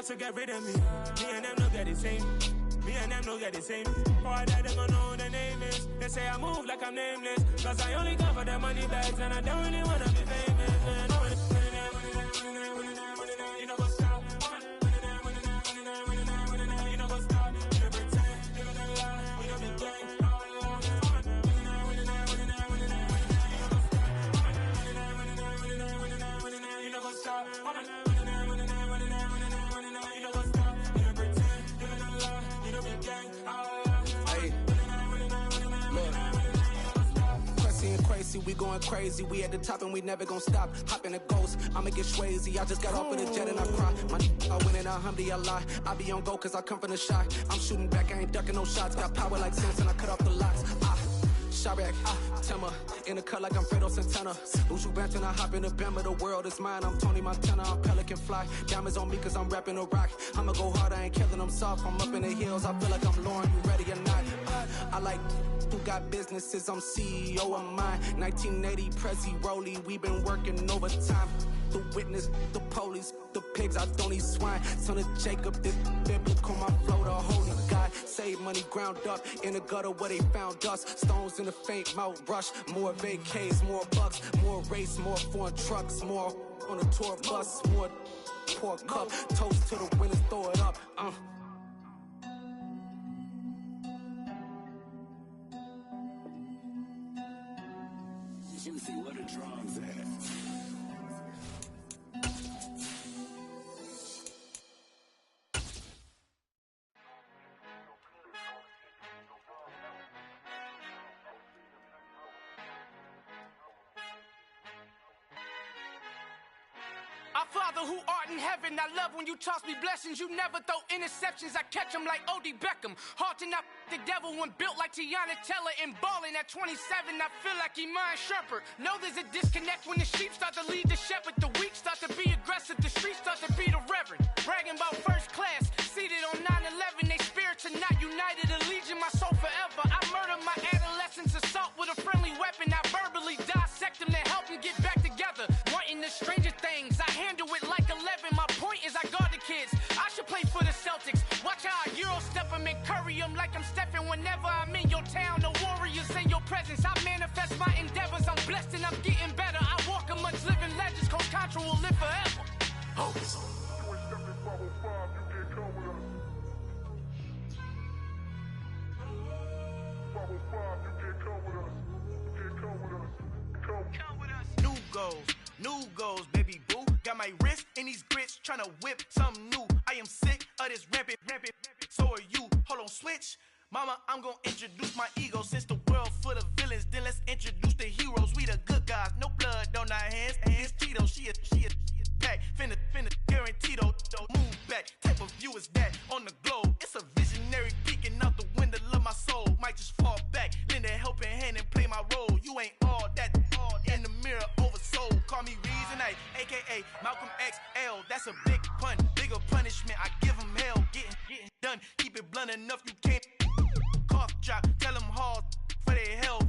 to get rid of me. Me and them no get the same. Me and them no get the same. Boy, that they gonna know who the name is. They say I move like I'm nameless. Cause I only come for the money bags and I don't really wanna be famous. Man. You know what's up? You know what's up? You know pretend. You know the lie. We don't be gang. You know what's up? Crazy, we going crazy. We at the top and we never gonna stop. Hop in a ghost, I'ma get swayzy. I just got off of the jet and I cry. My I win in a Humvee, I lie. I be on go cause I come from the shot. I'm shooting back, I ain't ducking no shots. Got power like Samson, I cut off the locks. Sharek, Tema, in the cut like I'm Fredo Santana. Uju Banton, I hop in the Bama, the world is mine. I'm Tony Montana, I'm Pelican Fly. Diamonds on me cause I'm rapping a rock. I'ma go hard, I ain't killing them soft. I'm up in the hills, I feel like I'm Lauren, you ready or not? I like who got businesses, I'm CEO of mine. 1980 Prezi Rolly, we been working overtime. The witness, the police, the pigs, I don't eat swine. Son of Jacob, this biblical, my flow, the holy God. Save money ground up in the gutter where they found us. Stones in the faint Mount Rush. More vacays, more bucks, more race, more foreign trucks, more on a tour bus, more pour cup. Toast to the winners, throw it up. Juicy, what a drums at? Our Father who art in heaven, I love when you toss me blessings. You never throw interceptions, I catch them like O.D. Beckham. Hard to not the devil when built like Tiana Teller and balling at 27. I feel like Iman Shumpert. Know there's a disconnect when the sheep start to lead the shepherd. The weak start to be aggressive, the streets start to be the reverend. Bragging about first class, seated on 9/11. They spirits are not united, a legion, my soul forever. I murder my adolescence, assault with a friendly weapon. I verbally dissect them to help them get back together. Wanting the stranger things, I handle it like 11. My point is I guard the kids. I should play for the Celtics. Watch how I Euro step them and curry them like I'm Stephen. Whenever I'm in your town, the Warriors in your presence. I manifest my endeavors. I'm blessed and I'm getting better. I walk amongst living legends. Coach Contra will live forever. Oh. New goals, baby boo. Got my wrist in these grits, tryna whip something new. I am sick of this rampant. So are you. Hold on, switch. Mama, I'm gonna introduce my ego. Since the world full of villains, then let's introduce the heroes. We the good guys, no blood on our hands. Hands Tito, she a pack. Finna, guaranteed, move back. Type of view is that on the globe? It's a visionary peeking out the window of my soul. Might just fall back, lend a helping hand and play my role. You ain't all that in the mirror oversold. Call me Reason A, aka Malcolm XL. That's a big pun, bigger punishment. I give him hell, getting done. Keep it blunt enough, you can't cough drop. Tell them hard for their health.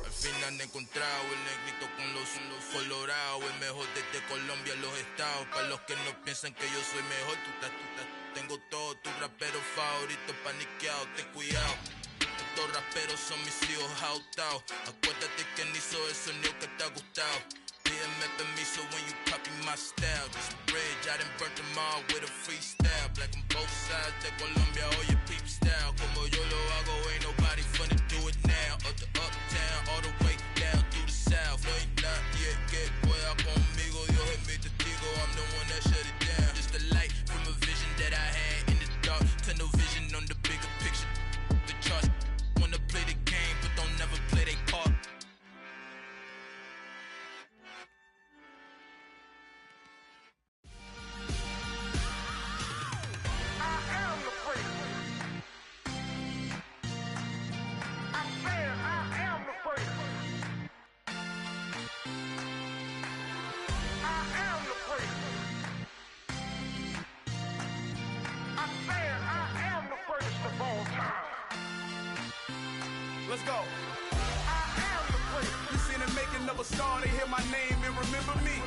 Al final he encontrado el negrito con los colorados, el mejor desde Colombia a los estados. Para los que no piensan que yo soy mejor, tengo todo, tus raperos favoritos paniqueados, ten cuidado. Estos raperos son mis hijos jautados. Acuérdate que ni hizo el sonido que te ha gustado. Pídeme permiso when you copy my style. This bridge, I done burnt them all with a freestyle. Black on both sides de Colombia, oye peep style. Como yo lo hago, ain't nobody finna do it now. Up the uptown, all the way down through the south. No ain't not yet, que pueda conmigo. Dios es mi testigo, I'm the one that shut it down. Just a light from a vision that I had in the dark. Tunnel vision on the bigger picture. The charts wanna play the game, but don't never play their part. Let's go. I am the place. You seen a making of a star, they hear my name and remember me.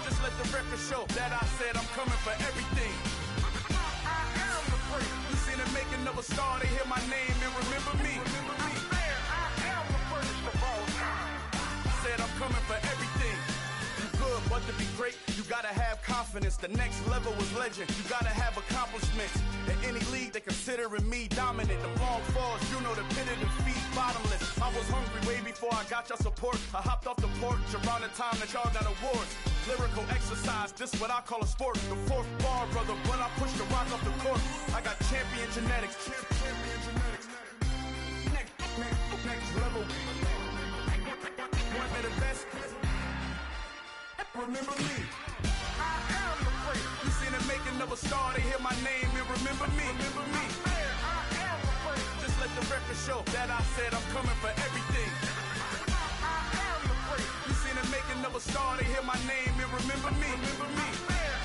Just let the record show that I said I'm coming for everything. You seen the making of a star, they hear my name and remember me. Said I'm coming for everything. You good, but to be great, you gotta have confidence. The next level was legend. You gotta have accomplishments. In any league, they considering me dominant. The long falls, you know the pit of defeat, bottomless. I was hungry way before I got your support. I hopped off the porch around the time that y'all got awards. Lyrical exercise, this what I call a sport. The fourth bar, brother, when I push the rock off the court. I got champion genetics. Next level. One of the best. Remember me. I am the great. You seen the making of a star, they hear my name and remember me. Remember me. I am the great. Just let the record show that I said I'm coming for everything. I am the great. You seen the making of a star, they hear my name and remember me. Remember me.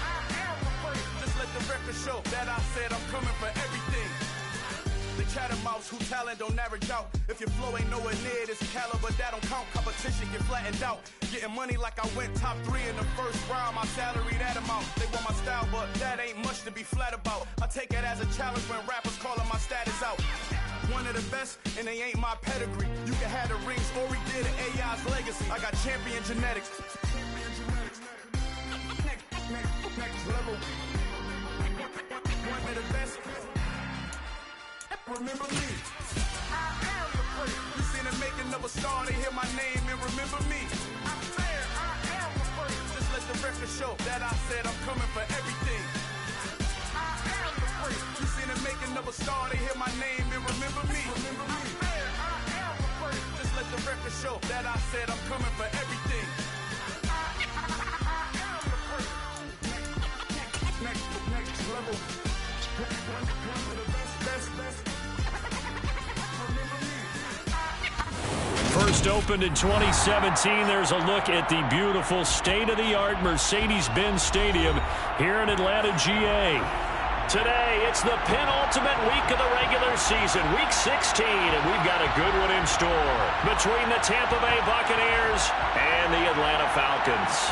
I am the great. Just let the record show that I said I'm coming for everything. The chattermouths who talent don't average out. If your flow ain't nowhere near this caliber, that don't count. Competition get flattened out. Getting money like I went top 3 in the first round. My salary that amount. They want my style, but that ain't much to be flat about. I take it as a challenge when rappers calling my status out. One of the best, and they ain't my pedigree. You can have the rings, or we did an AI's legacy. I got champion genetics. Next level. One of the best. Remember me. I am the great. You seen the making of a star, they hear my name and remember me. I am the great. Just let the record show that I said I'm coming for everything. I am the great. You seen the making of a star, they hear my name and remember me. Remember me. I am the great. Just let the record show that I said I'm coming for everything. I am the great. Next level. One of the best. First opened in 2017, there's a look at the beautiful state-of-the-art Mercedes-Benz Stadium here in Atlanta, GA. Today, it's the penultimate week of the regular season, week 16, and we've got a good one in store between the Tampa Bay Buccaneers and the Atlanta Falcons.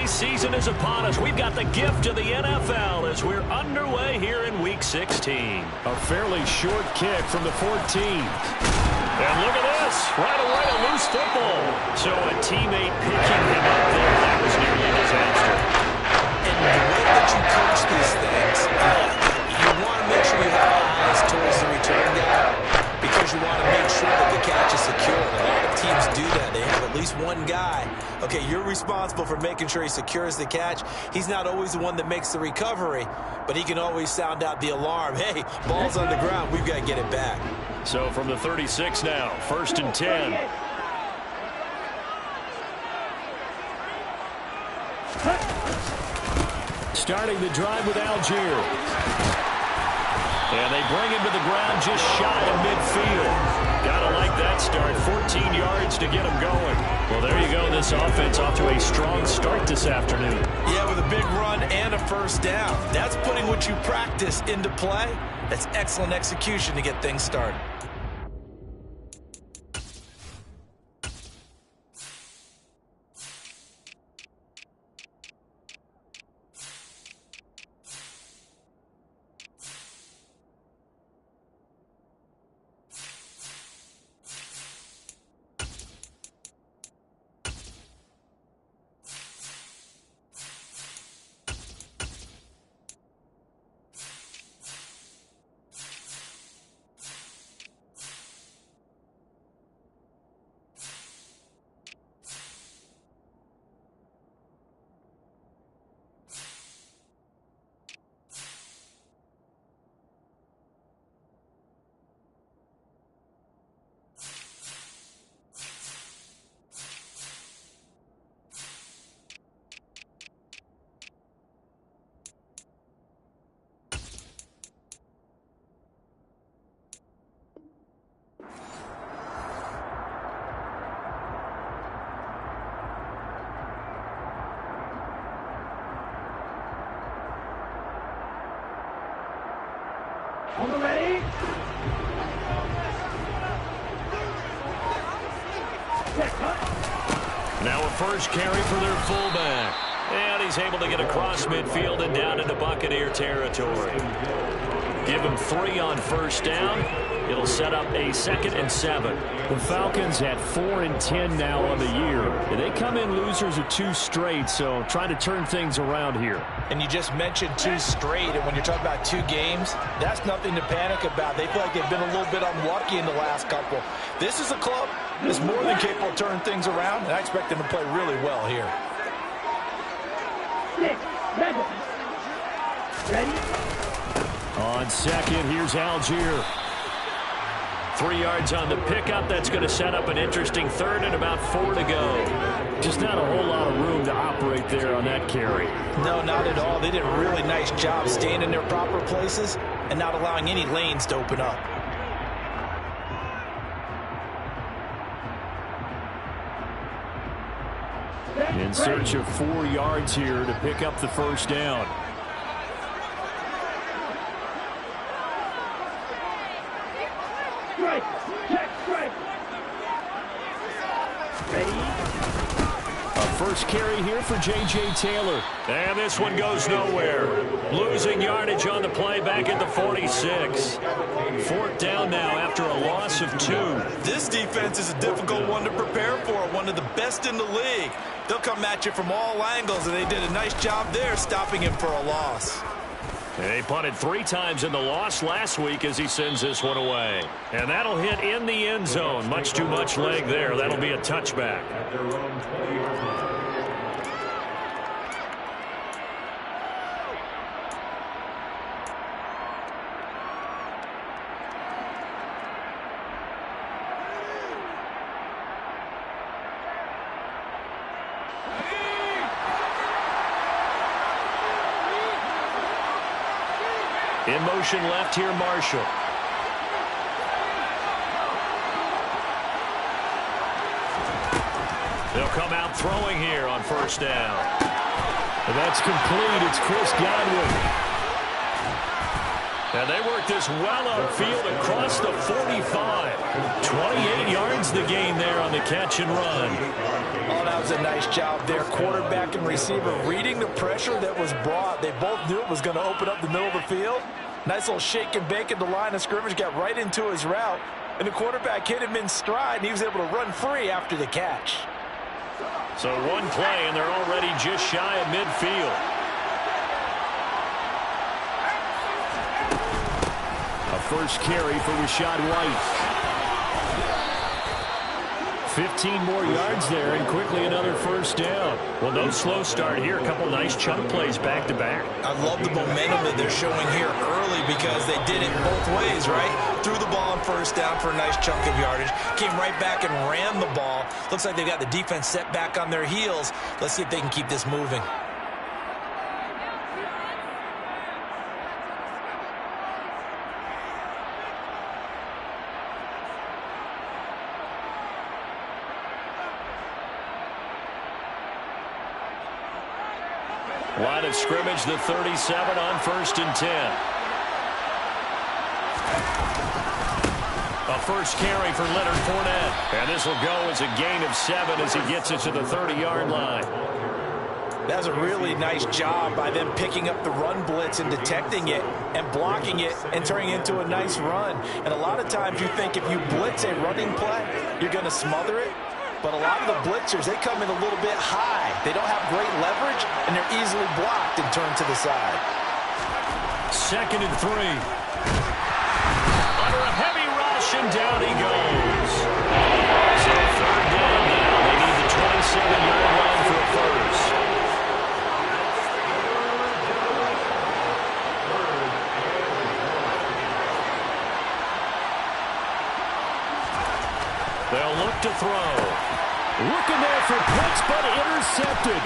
Season is upon us. We've got the gift of the NFL as we're underway here in Week 16. A fairly short kick from the 14. And look at this. Right away, a loose football. So a teammate picking him up there. That was nearly a disaster. And the way that you coach these things, you want to make sure you have eyes towards the return guy because you want to make sure that the catch is secure. And a lot of teams do that. They have at least one guy. Okay, you're responsible for making sure he secures the catch. He's not always the one that makes the recovery, but he can always sound out the alarm. Hey, ball's on the ground. We've got to get it back. So from the 36 now, 1st and 10. Starting the drive with Algier. And they bring him to the ground just shy of midfield. Gotta like that start. 14 yards to get him going. Well, there you go. This offense off to a strong start this afternoon. Yeah, with a big run and a first down. That's putting what you practice into play. That's excellent execution to get things started. Now a first carry for their fullback. And he's able to get across midfield and down into Buccaneer territory. Give him 3 on first down. It'll set up a 2nd and 7. The Falcons at 4-10 now on the year. They come in losers of 2 straight, so trying to turn things around here. And you just mentioned 2 straight, and when you're talking about 2 games, that's nothing to panic about. They feel like they've been a little bit unlucky in the last couple. This is a club that's more than capable of turning things around, and I expect them to play really well here. Ready? On second, here's Algier. 3 yards on the pickup. That's going to set up an interesting 3rd and about 4 to go. Just not a whole lot of room to operate there on that carry. No, not at all. They did a really nice job staying in their proper places and not allowing any lanes to open up. In search of 4 yards here to pick up the first down. First carry here for J.J. Taylor. And this one goes nowhere. Losing yardage on the play back at the 46. 4th down now after a loss of 2. This defense is a difficult one to prepare for, one of the best in the league. They'll come at you from all angles, and they did a nice job there stopping him for a loss. They punted 3 times in the loss last week as he sends this one away. And that'll hit in the end zone. Much too much leg there. That'll be a touchback. In motion left here, Marshall. They'll come out throwing here on first down. And that's complete. It's Chris Godwin. And they work this well upfield across the 45. 28 yards the gain there on the catch and run. Oh, that was a nice job there. Quarterback and receiver reading the pressure that was brought. They both knew it was going to open up the middle of the field. Nice little shake and bake at the line of scrimmage. Got right into his route. And the quarterback hit him in stride, and he was able to run free after the catch. So 1 play, and they're already just shy of midfield. A first carry for Rachaad White. 15 more yards there, and quickly another first down. Well, no slow start here. A couple nice chunk plays back-to-back. I love the momentum that they're showing here early because they did it both ways, right? Threw the ball on first down for a nice chunk of yardage. Came right back and ran the ball. Looks like they've got the defense set back on their heels. Let's see if they can keep this moving. Line of scrimmage, the 37 on 1st and 10. A first carry for Leonard Fournette. And this will go as a gain of 7 as he gets it to the 30-yard line. That's a really nice job by them picking up the run blitz and detecting it and blocking it and turning it into a nice run. And a lot of times you think if you blitz a running play, you're going to smother it. But a lot of the blitzers, they come in a little bit high. They don't have great leverage, and they're easily blocked and turned to the side. 2nd and 3. Under a heavy rush, and down he goes. So 3rd down now. They need the 27-yard line for a first. They'll look to throw. Looking there for picks, but intercepted.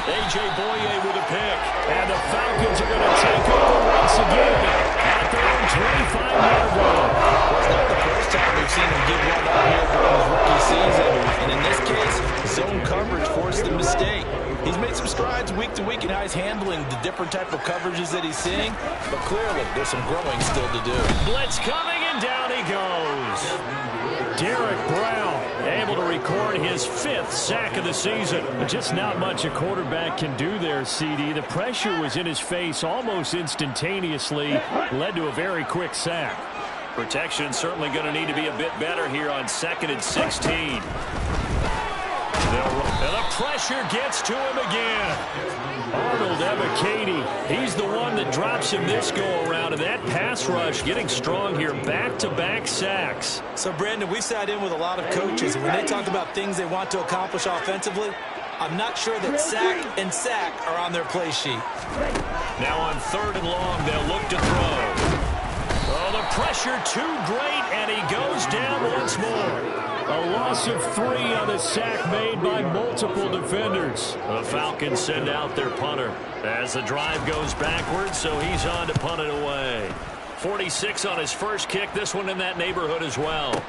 A.J. Boye with a pick. And the Falcons are going to take over once again at their own 25-yard line. Well, it's not the first time we've seen him give one up here during his rookie season. And in this case, zone coverage forced the mistake. He's made some strides week to week in how he's handling the different type of coverages that that he's seeing, but clearly there's some growing still to do. Blitz coming, and down he goes. Derek Brown able to record his 5th sack of the season. Just not much a quarterback can do there, CD. The pressure was in his face almost instantaneously, led to a very quick sack. Protection certainly going to need to be a bit better here on 2nd and 16. And the pressure gets to him again. Arnold Ebiketie, he's the one that drops him this go-around, and that pass rush getting strong here, back-to-back sacks. So, Brandon, we sat in with a lot of coaches, and when they talk about things they want to accomplish offensively, I'm not sure that sack and sack are on their play sheet. Now on 3rd and long, they'll look to throw. Oh, the pressure too great, and he goes down once more. A loss of 3 on a sack made by multiple defenders. The Falcons send out their punter as the drive goes backwards, so he's on to punt it away. 46 on his first kick, this one in that neighborhood as well.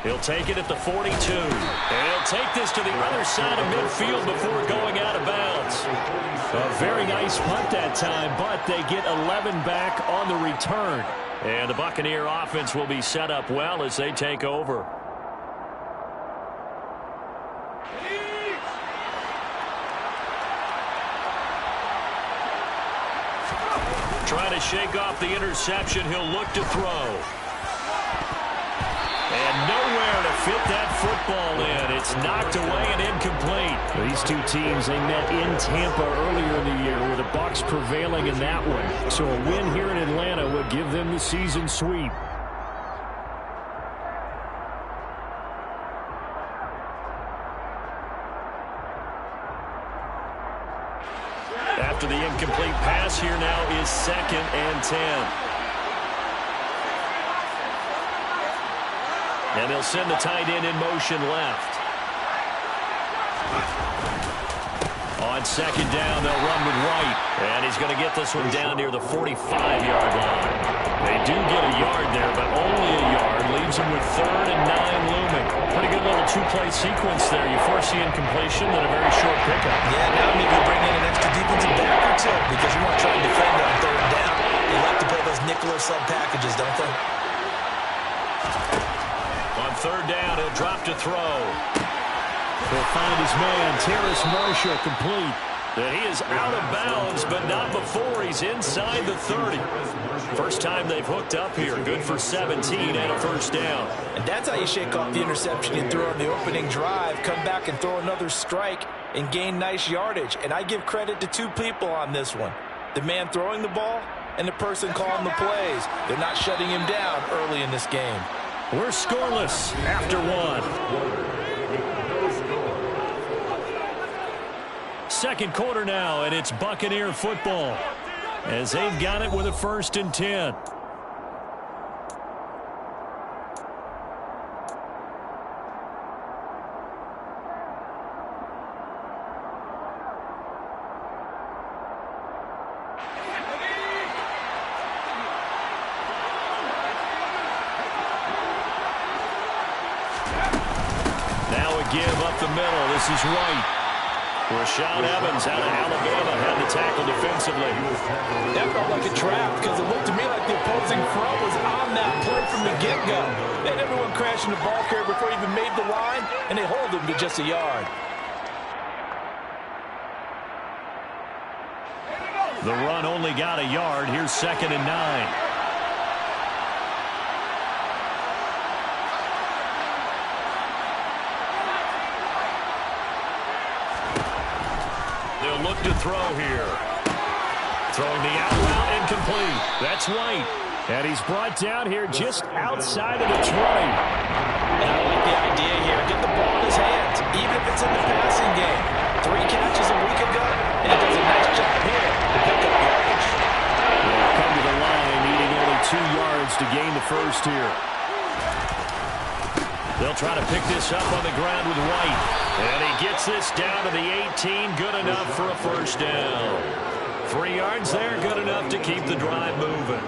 He'll take it at the 42. And he'll take this to the other side of midfield before going out of bounds. A very nice punt that time, but they get 11 back on the return. And the Buccaneer offense will be set up well as they take over. Trying to shake off the interception. He'll look to throw. And nowhere to fit that football in. It's knocked away and incomplete. These two teams, they met in Tampa earlier in the year with the Bucs prevailing in that one. So a win here in Atlanta would give them the season sweep. After the incomplete pass, here now is 2nd and 10. And they'll send the tight end in motion left. On 2nd down, they'll run with White. And he's going to get this one down near the 45-yard line. They do get a yard there, but only a yard. Leaves them with 3rd and 9 looming. Pretty good little 2-play sequence there. You force the incompletion, then a very short pickup. Yeah, now maybe you bring in an extra defensive back or two because you want to try and defend on 3rd down. They like to play those nickel or sub packages, don't they? On 3rd down, he'll drop to throw. He'll find his man, Terrace Marshall, complete. And he is out of bounds, but not before he's inside the 30. First time they've hooked up here. Good for 17 and a 1st down. And that's how you shake off the interception you threw on the opening drive. Come back and throw another strike and gain nice yardage. And I give credit to 2 people on this one. The man throwing the ball and the person calling the plays. They're not shutting him down early in this game. We're scoreless after 1. Second quarter now, and it's Buccaneer football as they've got it with a 1st and 10. Now a give up the middle. This is White. Rashad Evans out of Alabama had to tackle defensively. That felt like a trap because it looked to me like the opposing front was on that play from the get-go. They had everyone crashing the ball carrier before he even made the line, and they hold him to just a yard. The run only got a yard. Here's 2nd and 9. Look to throw here. Throwing the out route incomplete. That's White. And he's brought down here just outside of the 20. And I like the idea here. Get the ball in his hands, even if it's in the passing game. 3 catches a week ago, and he does a nice job here to pick up yardage. They'll come to the line, needing only 2 yards to gain the 1st here. They'll try to pick this up on the ground with White. And he gets this down to the 18. Good enough for a 1st down. 3 yards there, good enough to keep the drive moving.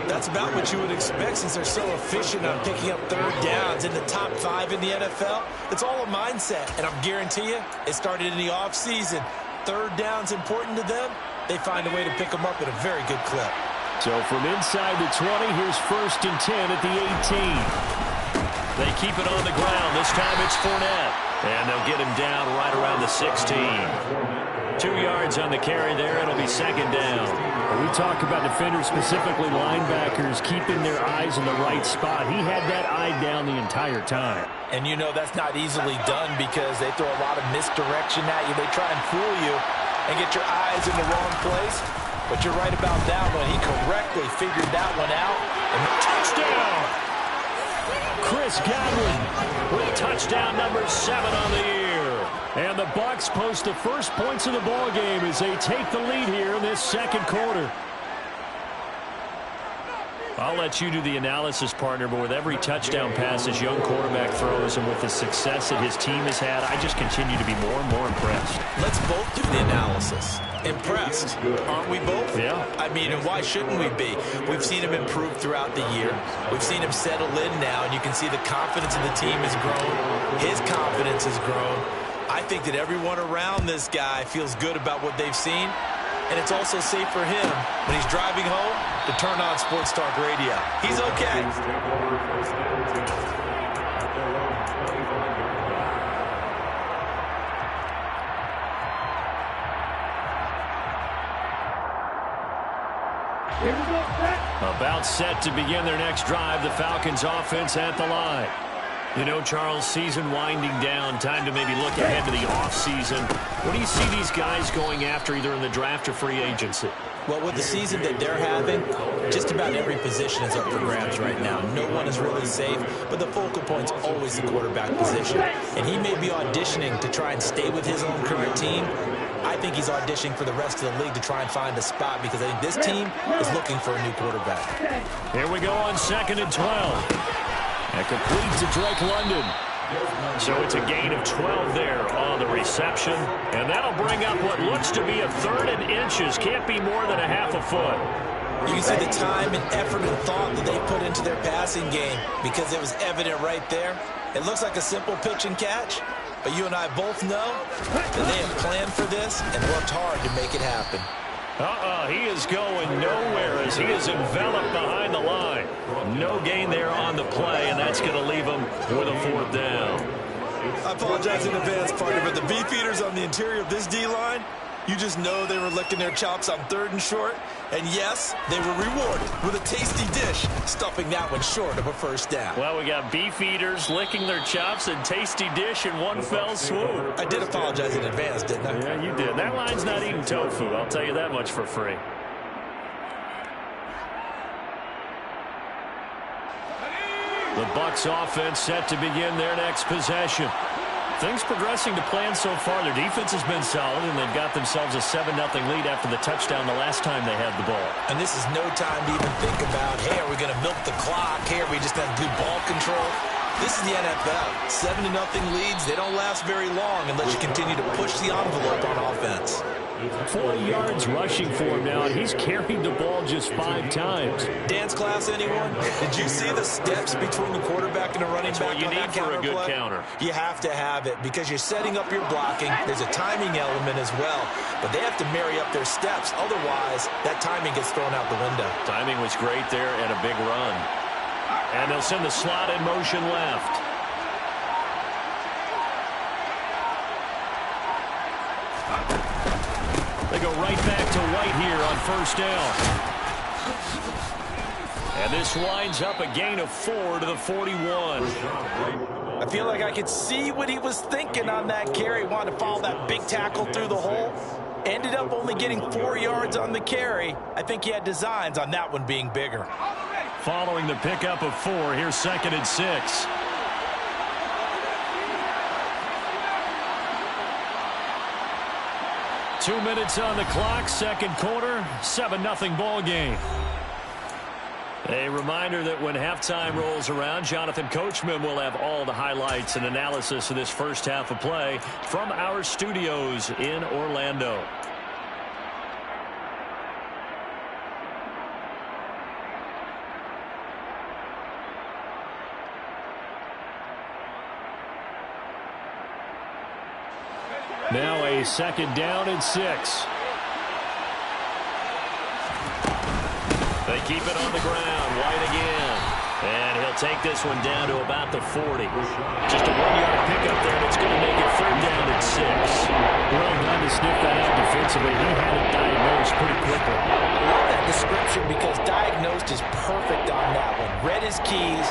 That's about what you would expect since they're so efficient on picking up 3rd downs in the top 5 in the NFL. It's all a mindset, and I guarantee you it started in the offseason. 3rd down's important to them. they find a way to pick them up at a very good clip. So from inside the 20, here's 1st and 10 at the 18. They keep it on the ground. This time it's Fournette. And they'll get him down right around the 16. 2 yards on the carry there. It'll be 2nd down. We talk about defenders, specifically linebackers, keeping their eyes in the right spot. He had that eye down the entire time. And you know that's not easily done because they throw a lot of misdirection at you. They try and fool you and get your eyes in the wrong place. But you're right about that one. He correctly figured that one out. And touchdown! Chris Godwin with touchdown number 7 on the year. And the Bucs post the first points of the ball game as they take the lead here in this 2nd quarter. I'll let you do the analysis, partner, but with every touchdown pass this young quarterback throws and with the success that his team has had, I just continue to be more and more impressed. Let's both do the analysis. Impressed, aren't we both? Yeah. I mean, and why shouldn't we be? We've seen him improve throughout the year. We've seen him settle in now, and you can see the confidence of the team has grown. His confidence has grown. I think that everyone around this guy feels good about what they've seen. And it's also safe for him when he's driving home to turn on Sports Talk Radio. He's okay. About set to begin their next drive, the Falcons offense at the line. You know, Charles, season winding down, time to maybe look ahead to the offseason. What do you see these guys going after either in the draft or free agency? Well, with the season that they're having, just about every position is up for grabs right now. No one is really safe, but the focal point's always the quarterback position. And he may be auditioning to try and stay with his own current team. I think he's auditioning for the rest of the league to try and find a spot because I think this team is looking for a new quarterback. Here we go on 2nd and 12. And complete to Drake London. So it's a gain of 12 there on the reception. And that'll bring up what looks to be a 3rd and inches. Can't be more than a half a foot. You can see the time and effort and thought that they put into their passing game because it was evident right there. It looks like a simple pitch and catch, but you and I both know that they have planned for this and worked hard to make it happen. He is going nowhere as he is enveloped behind the line. No gain there on the play, and that's going to leave him with a 4th down. I apologize in advance, partner, but the beefeaters on the interior of this D-line, you just know they were licking their chops on 3rd and short. And yes, they were rewarded with a tasty dish, stuffing that one short of a 1st down. Well, we got beef eaters licking their chops and tasty dish in one fell swoop. I did apologize in advance, didn't I? Yeah, you did. That line's not eating tofu, I'll tell you that much for free. The Bucs offense set to begin their next possession. Things progressing to plan so far. Their defense has been solid, and they've got themselves a 7-0 lead after the touchdown the last time they had the ball. And this is no time to even think about, hey, are we going to milk the clock? Hey, are we just going to do ball control? This is the NFL. 7-0 leads, they don't last very long unless you continue to push the envelope on offense. 4 yards rushing for him now, and he's carried the ball just 5 times. Dance class, anyone? Did you see the steps between the quarterback and the running back? That's what you need for a good counter. You have to have it because you're setting up your blocking. There's a timing element as well, but they have to marry up their steps. Otherwise, that timing gets thrown out the window. Timing was great there and a big run. And they'll send the slot in motion left. They go right back to White here on 1st down. And this winds up a gain of 4 to the 41. I feel like I could see what he was thinking on that carry. Wanted to follow that big tackle through the hole. Ended up only getting 4 yards on the carry. I think he had designs on that one being bigger. Following the pickup of 4, here's 2nd and 6. Two minutes on the clock, 2nd quarter, 7-0 ball game. A reminder that when halftime rolls around, Jonathan Coachman will have all the highlights and analysis of this first half of play from our studios in Orlando. Now a 2nd down and 6. keep it on the ground. White again. And he'll take this one down to about the 40. Just a 1-yard pickup there, and it's going to make it 3rd down and 6. Well done to sniff that out defensively. He had it diagnosed pretty quickly. I love that description because diagnosed is perfect on that one. Read his keys,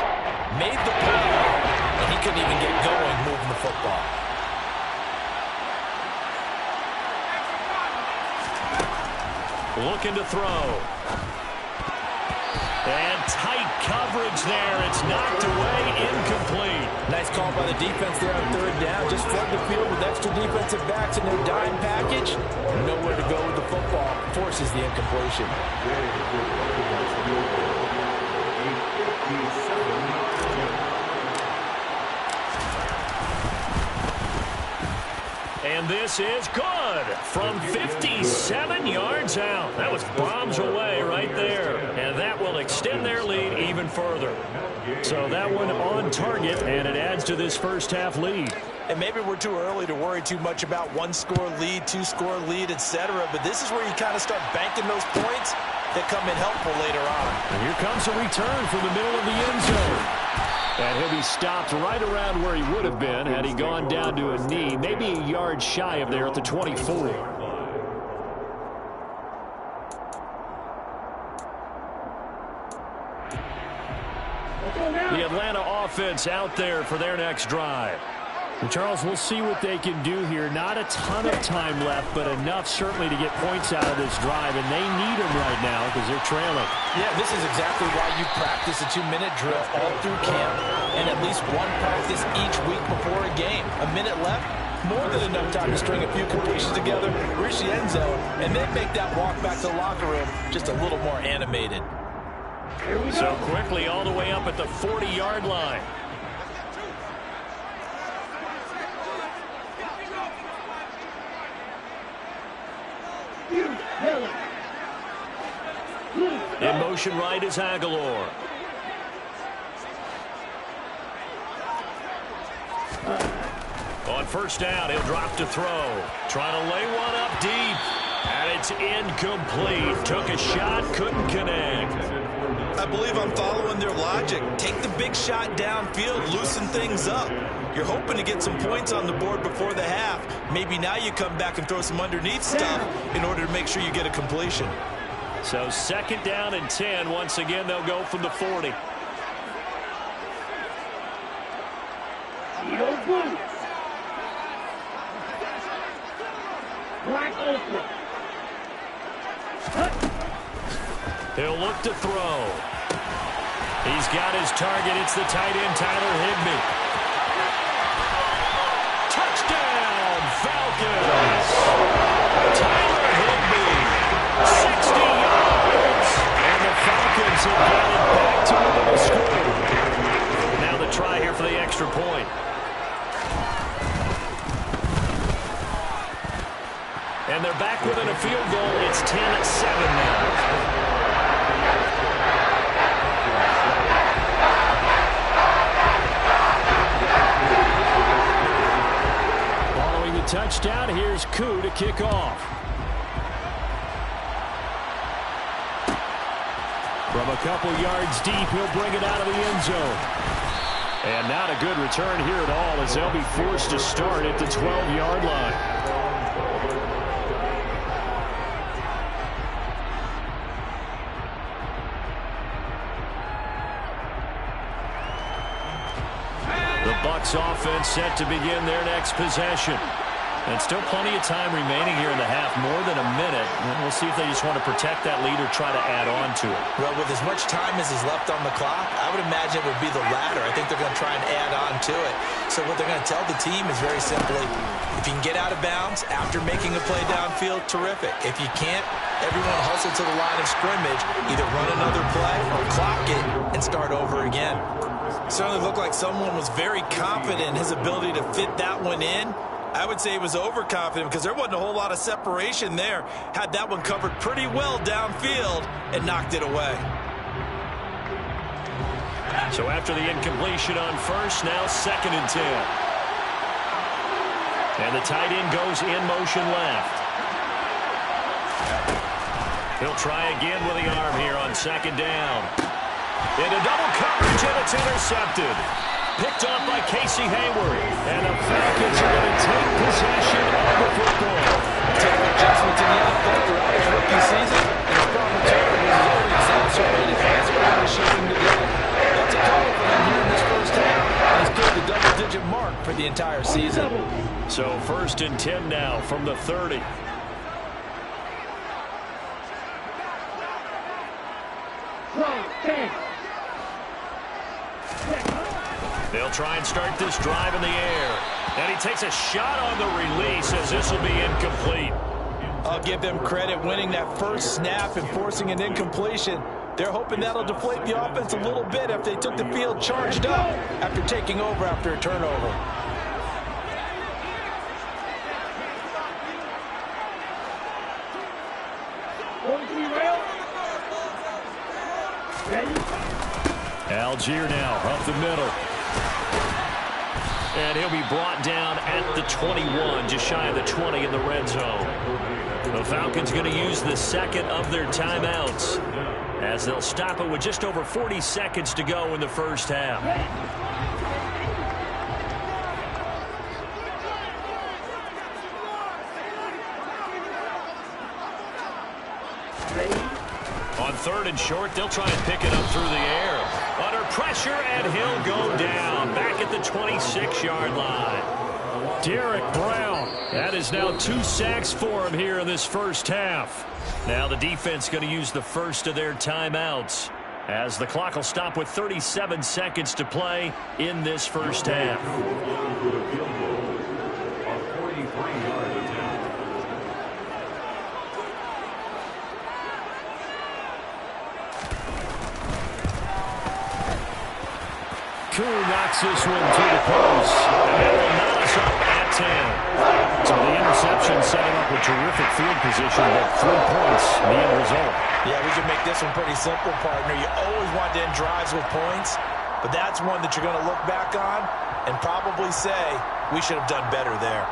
made the play, and he couldn't even get going moving the football. Looking to throw. And tight coverage there. It's knocked away, incomplete. Nice call by the defense there on 3rd down. Just flood the field with extra defensive backs in their dime package. Nowhere to go with the football. Forces the incompletion. And this is good from 57 yards out. That was bombs away right there. And that will extend their lead even further. So that one on target, and it adds to this first half lead. And maybe we're too early to worry too much about 1-score lead, 2-score lead, etc. But this is where you kind of start banking those points that come in helpful later on. And here comes a return from the middle of the end zone. And he'll be stopped right around where he would have been had he gone down to a knee, maybe a yard shy of there at the 24. The Atlanta offense out there for their next drive. And Charles, we'll see what they can do here. Not a ton of time left, but enough certainly to get points out of this drive, and they need them right now because they're trailing. Yeah, this is exactly why you practice a 2-minute drill all through camp and at least one practice each week before a game. A minute left, more than enough time to string a few completions together, reach the end zone, and then make that walk back to the locker room just a little more animated. So quickly all the way up at the 40-yard line. In motion right is Aguilar. On 1st down, he'll drop to throw. Trying to lay one up deep. And it's incomplete. Took a shot, couldn't connect. I believe I'm following their logic. Take the big shot downfield, loosen things up. You're hoping to get some points on the board before the half. Maybe now you come back and throw some underneath stuff in order to make sure you get a completion. So 2nd down and 10. Once again, they'll go from the 40. He'll look to throw. He's got his target. It's the tight end, Tyler Higbee. Touchdown, Falcons! Tyler Higbee, 60 yards. And the Falcons have got it back to within a score. Now the try here for the extra point. And they're back within a field goal. It's 10-7 now. Following the touchdown, here's Koo to kick off. From a couple yards deep, he'll bring it out of the end zone. And not a good return here at all as they'll be forced to start at the 12-yard line. The Bucs offense set to begin their next possession. And still plenty of time remaining here in the half, more than a minute. We'll see if they just want to protect that lead or try to add on to it. Well, with as much time as is left on the clock, I would imagine it would be the latter. I think they're going to try and add on to it. So what they're going to tell the team is very simply, if you can get out of bounds after making a play downfield, terrific. If you can't, everyone hustle to the line of scrimmage, either run another play or clock it and start over again. Certainly looked like someone was very confident in his ability to fit that one in. I would say he was overconfident because there wasn't a whole lot of separation there. Had that one covered pretty well downfield and knocked it away. So after the incompletion on 1st, now 2nd and 10. And the tight end goes in motion left. He'll try again with the arm here on second down. Into double coverage, and it's intercepted. Picked off by Casey Hayward. And the Falcons are going to take possession of the football. Tough adjustment to the NFL throughout his rookie season. And his problem turnovers is only exacerbated as early shooting today. That's a call for him here in this first half. And he's cleared the double-digit mark for the entire season. So 1st and 10 now from the 30. They'll try and start this drive in the air. And he takes a shot on the release as this will be incomplete. I'll give them credit winning that first snap and forcing an incompletion. They're hoping that'll deflate the offense a little bit if they took the field charged up after taking over after a turnover. Algier now up the middle. And he'll be brought down at the 21, just shy of the 20 in the red zone. The Falcons going to use the second of their timeouts as they'll stop it with just over 40 seconds to go in the first half. On 3rd and short, they'll try and pick it up through the air. Under pressure, and he'll go down back at the 26-yard line. Derek Brown. That is now 2 sacks for him here in this first half. Now the defense going to use the first of their timeouts as the clock will stop with 37 seconds to play in this first half. Knocks this one to the post. And will knock us up at 10. So the interception setting up a terrific field position, but 3 points, the end result. Yeah, we can make this one pretty simple, partner. You always want to end drives with points, but that's one that you're going to look back on and probably say, we should have done better there.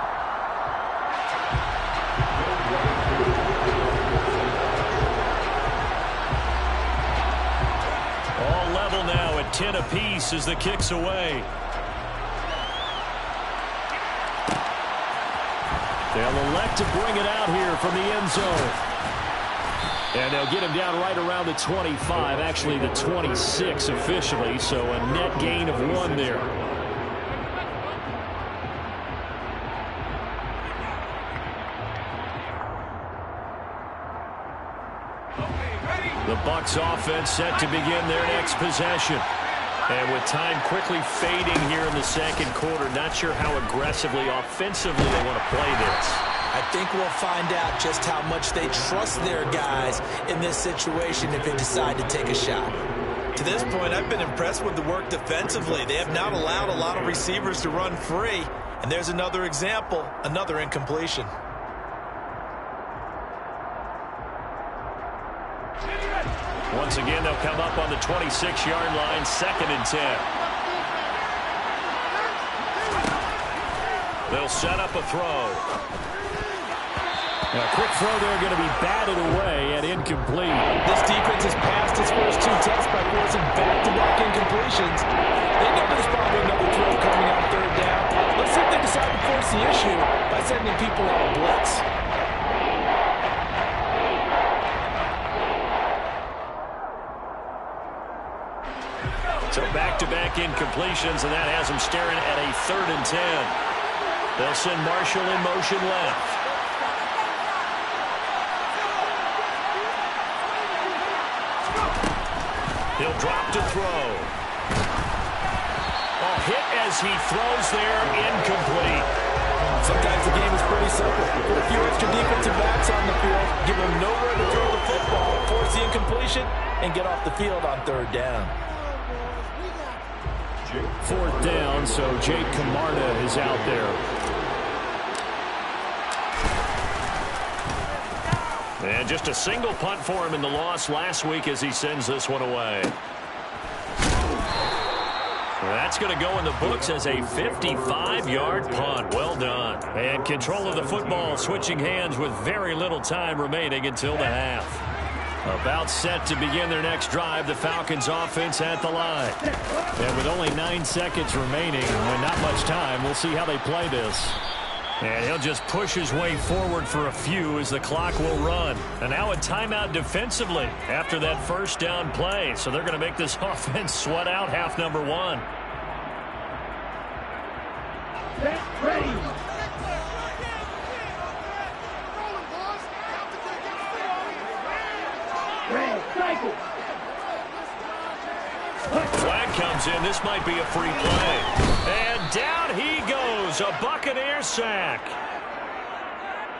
All level now at 10 apiece as the kick's away. They'll elect to bring it out here from the end zone. And they'll get him down right around the 25, actually the 26 officially, so a net gain of 1 there. The Bucs offense set to begin their next possession. And with time quickly fading here in the second quarter, not sure how aggressively, offensively they want to play this. I think we'll find out just how much they trust their guys in this situation if they decide to take a shot. To this point, I've been impressed with the work defensively. They have not allowed a lot of receivers to run free. And there's another example, another incompletion. Once again, they'll come up on the 26-yard line, 2nd and 10. They'll set up a throw. A quick throw there going to be batted away and incomplete. This defense has passed its first 2 tests by forcing back-to-back incompletions. They know there's probably another throw coming on 3rd down. Let's see if they decide to force the issue by sending people on a blitz. So back-to-back incompletions, and that has them staring at a 3rd and 10. They'll send Marshall in motion left. He'll drop to throw. Oh, hit as he throws there, incomplete. Sometimes the game is pretty simple. Put a few extra defensive backs on the field, give them nowhere to throw the football, force the incompletion, and get off the field on 3rd down. 4th down, so Jake Camarda is out there. And just a single punt for him in the loss last week as he sends this one away. That's going to go in the books as a 55-yard punt. Well done. And control of the football switching hands with very little time remaining until the half. About set to begin their next drive, the Falcons offense at the line. And with only 9 seconds remaining and not much time, we'll see how they play this. And he'll just push his way forward for a few as the clock will run. And now a timeout defensively after that first down play. So they're going to make this offense sweat out half number one. Ready. Flag comes in. This might be a free play. And down he goes. A Buccaneer sack.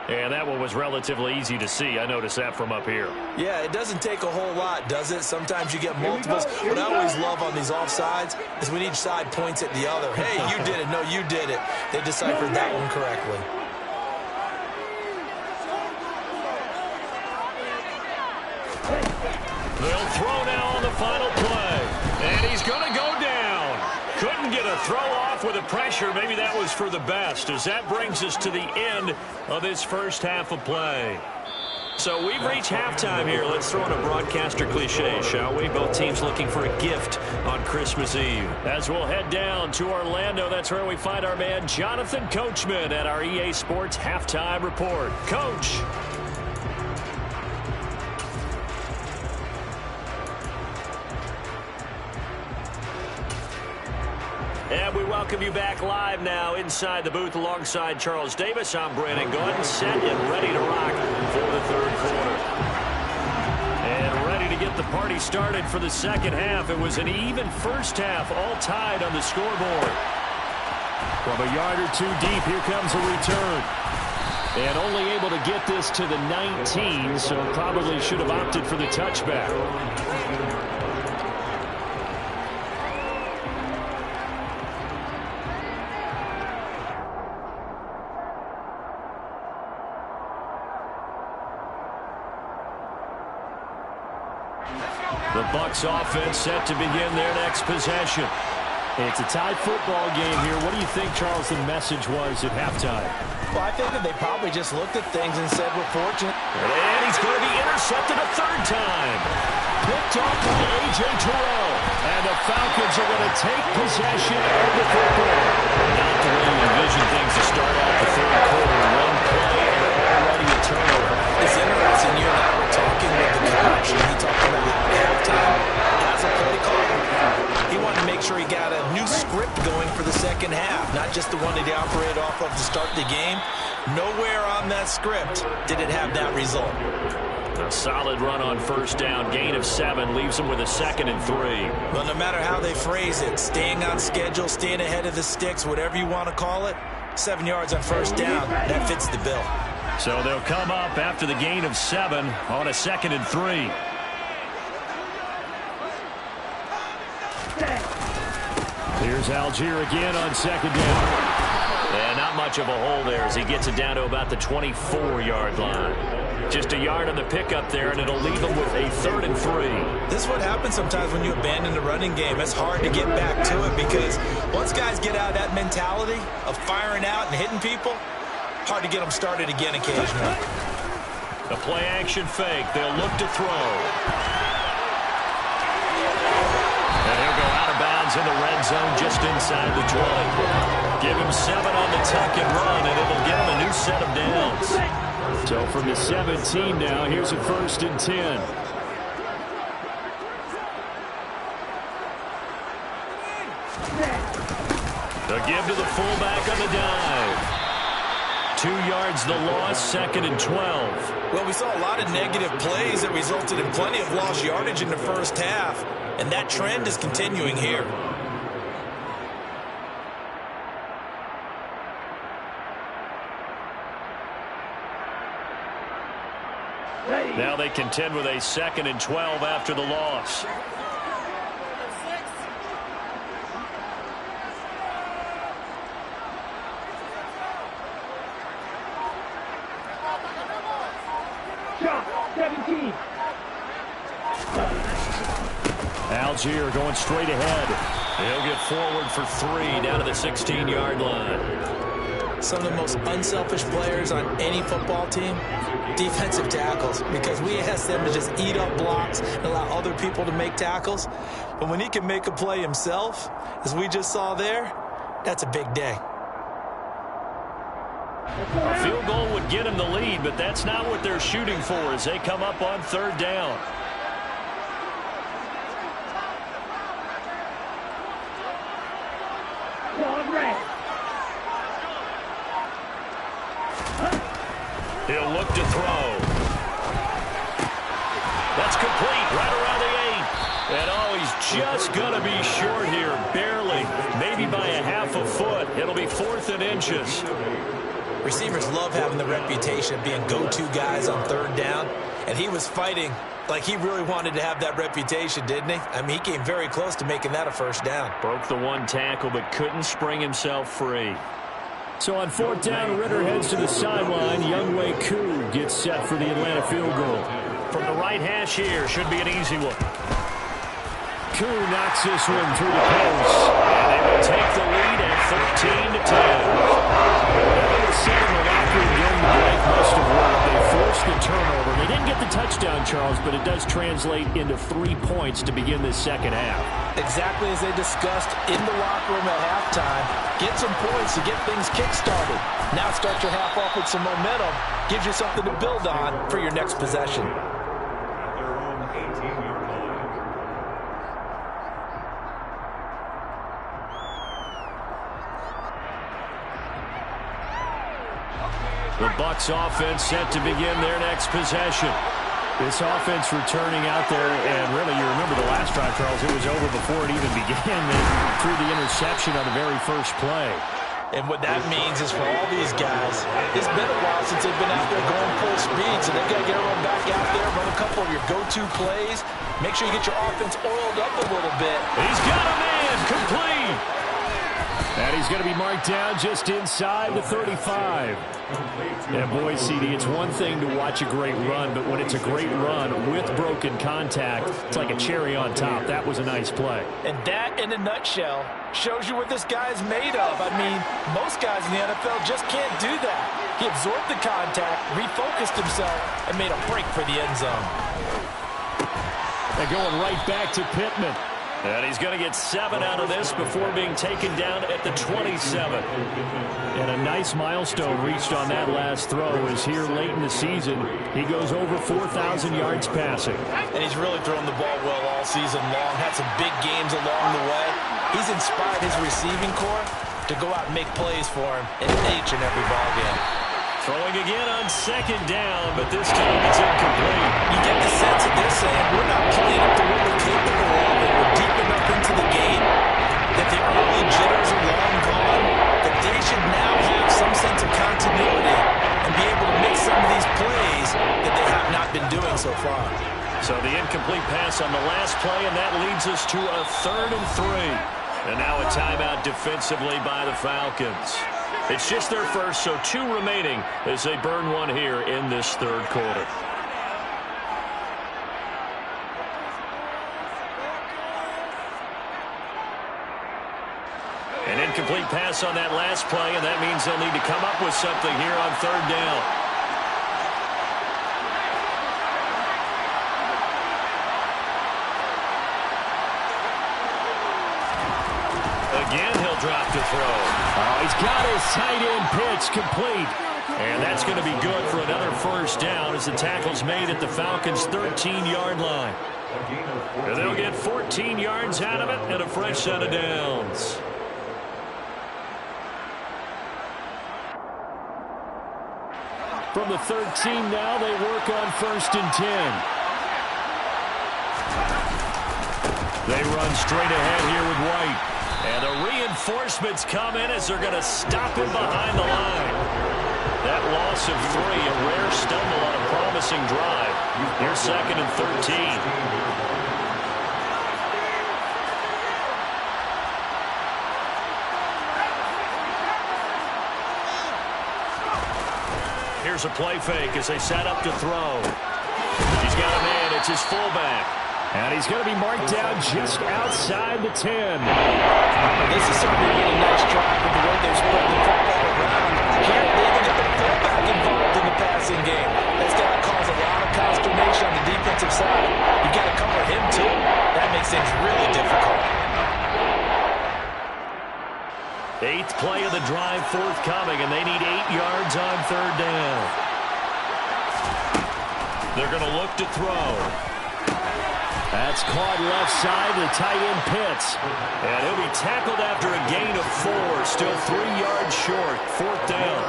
And that one was relatively easy to see. I noticed that from up here. Yeah, it doesn't take a whole lot, does it? Sometimes you get multiples. What I always love on these offsides is when each side points at the other. Hey, you did it. No, you did it. They deciphered that one correctly. They'll throw now on the final play. And he's going to go down. Couldn't get a throw off with the pressure. Maybe that was for the best, as that brings us to the end of this first half of play. So we've reached halftime here. Let's throw in a broadcaster cliche, shall we? Both teams looking for a gift on Christmas Eve. As we'll head down to Orlando, that's where we find our man Jonathan Coachman at our EA Sports Halftime Report. Coach. And we welcome you back live now inside the booth alongside Charles Davis. I'm Brandon Gordon, set and ready to rock for the third quarter. And ready to get the party started for the second half. It was an even first half, all tied on the scoreboard. From a yard or two deep, here comes a return. And only able to get this to the 19, so probably should have opted for the touchback. The Bucs offense set to begin their next possession. It's a tied football game here. What do you think, Charles, the message was at halftime? Well, I think that they probably just looked at things and said, we're fortunate. And he's going to be intercepted a third time. Picked off by A.J. Terrell. And the Falcons are going to take possession of the football. Not the way you envision things to start out the third quarter. One play and already a turnover. It's interesting. You and I were talking with the coach, and he talked about how at halftime, as a play caller, he wanted to make sure he got a new script going for the second half, not just the one that he operated off of to start the game. Nowhere on that script did it have that result. A solid run on first down. Gain of 7 leaves them with a 2nd and 3. Well, no matter how they phrase it, staying on schedule, staying ahead of the sticks, whatever you want to call it, 7 yards on first down, that fits the bill. So they'll come up after the gain of 7 on a 2nd and 3. Here's Algier again on 2nd down. And not much of a hole there as he gets it down to about the 24-yard line. Just a yard on the pickup there, and it'll leave him with a 3rd and 3. This is what happens sometimes when you abandon the running game. It's hard to get back to it because once guys get out of that mentality of firing out and hitting people, hard to get them started again occasionally. The play-action fake. They'll look to throw. And he'll go out of bounds in the red zone just inside the 20. Give him 7 on the tuck and run, and it'll get him a new set of downs. So from the 17 now, here's a 1st and 10. The give to the fullback on the dive. 2 yards the loss, 2nd and 12. Well, we saw a lot of negative plays that resulted in plenty of lost yardage in the first half, and that trend is continuing here. Now they contend with a 2nd and 12 after the loss. Algier going straight ahead. He'll get forward for 3 down to the 16-yard line. some of the most unselfish players on any football team? Defensive tackles, because we ask them to just eat up blocks and allow other people to make tackles. But when he can make a play himself, as we just saw there, that's a big day. A field goal would get him the lead, but that's not what they're shooting for as they come up on third down. He'll look to throw. That's complete right around the 8. And oh, he's just going to be short here, barely, maybe by a half a foot. It'll be 4th and inches. Receivers love having the reputation of being go-to guys on third down, and he was fighting like he really wanted to have that reputation, didn't he? I mean, he came very close to making that a first down. Broke the one tackle, but couldn't spring himself free. So on 4th down, Ritter heads to the sideline. Younghoe Koo gets set for the Atlanta field goal. From the right hash here, should be an easy one. Koo knocks this one through the post. And they will take the lead at 13-10. Whatever was said in the locker room during the break must have worked. They forced the turnover. They didn't get the touchdown, Charles, but it does translate into 3 points to begin this second half. Exactly as they discussed in the locker room at halftime. Get some points to get things kick-started. Now start your half off with some momentum. Gives you something to build on for your next possession. The Bucs offense set to begin their next possession. This offense returning out there, and really, you remember the last drive, Charles, it was over before it even began. They threw the interception on the very first play. And what that means is for all these guys, it's been a while since they've been out there going full speed, so they've got to get everyone back out there, run a couple of your go-to plays. Make sure you get your offense oiled up a little bit. He's got a man, complete. And he's going to be marked down just inside the 35. And boy, CD, it's one thing to watch a great run, but when it's a great run with broken contact, it's like a cherry on top. That was a nice play. And that, in a nutshell, shows you what this guy is made of. I mean, most guys in the NFL just can't do that. He absorbed the contact, refocused himself, and made a break for the end zone. They're going right back to Pittman. And he's going to get 7 out of this before being taken down at the 27. And a nice milestone reached on that last throw is here late in the season. He goes over 4,000 yards passing. And he's really thrown the ball well all season long. Had some big games along the way. He's inspired his receiving corps to go out and make plays for him in each and every ball game. Throwing again on 2nd down, but this time it's incomplete. You get the sense that they're saying we're not playing up to what we're capable of, and we're deep enough into the game that the early jitters are long gone, that they should now have some sense of continuity and be able to make some of these plays that they have not been doing so far. So the incomplete pass on the last play, and that leads us to a 3rd and 3. And now a timeout defensively by the Falcons. It's just their first, so 2 remaining as they burn one here in this 3rd quarter. An incomplete pass on that last play, and that means they'll need to come up with something here on 3rd down. Again, he'll drop to throw. Oh, he's got his tight end pitch complete. And that's going to be good for another first down as the tackle's made at the Falcons' 13-yard line. And they'll get 14 yards out of it and a fresh set of downs. From the 13 now, they work on 1st and 10. They run straight ahead here with White. And the reinforcements come in as they're going to stop him behind the line. That loss of 3, a rare stumble on a promising drive. Here's 2nd and 13. Here's a play fake as they set up to throw. He's got a man. It's his fullback. And he's going to be marked down just outside the 10. This is certainly a really nice drive with the way they spread the football around. here, they even got their fullback involved in the passing game. That's got to cause a lot of consternation on the defensive side. You've got to cover him, too. That makes things really difficult. 8th play of the drive forthcoming, and they need 8 yards on 3rd down. They're going to look to throw. That's caught left side. The tight end Pitts. And he'll be tackled after a gain of 4. Still 3 yards short. 4th down.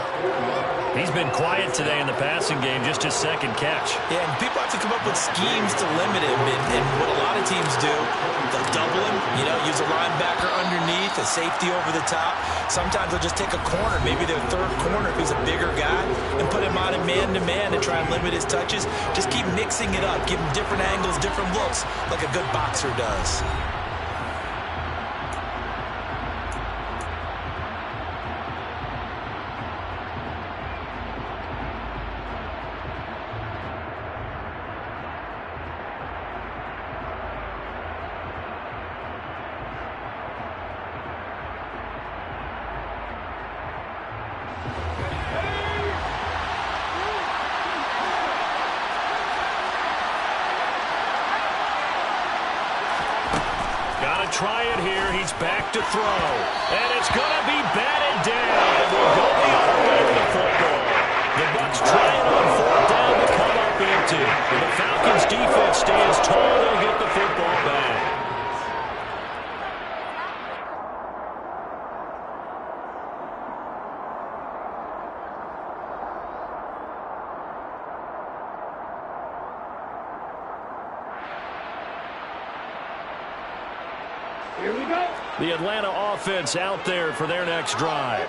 He's been quiet today in the passing game. Just his 2nd catch. Yeah, and people have to come up with schemes to limit him. And what a lot of teams do, they'll double him. Use a linebacker underneath, a safety over the top. Sometimes they'll just take a corner, maybe their 3rd corner if he's a bigger guy, and put him on a man-to-man to try and limit his touches. Just keep mixing it up. Give him different angles, different looks, like a good boxer does. Try it here. He's back to throw. And it's going to be batted down. We'll go the other way with the football. The Bucs try it on 4th down to come up empty. And the Falcons defense stands tall. They'll get the football back. Here we go. The Atlanta offense out there for their next drive.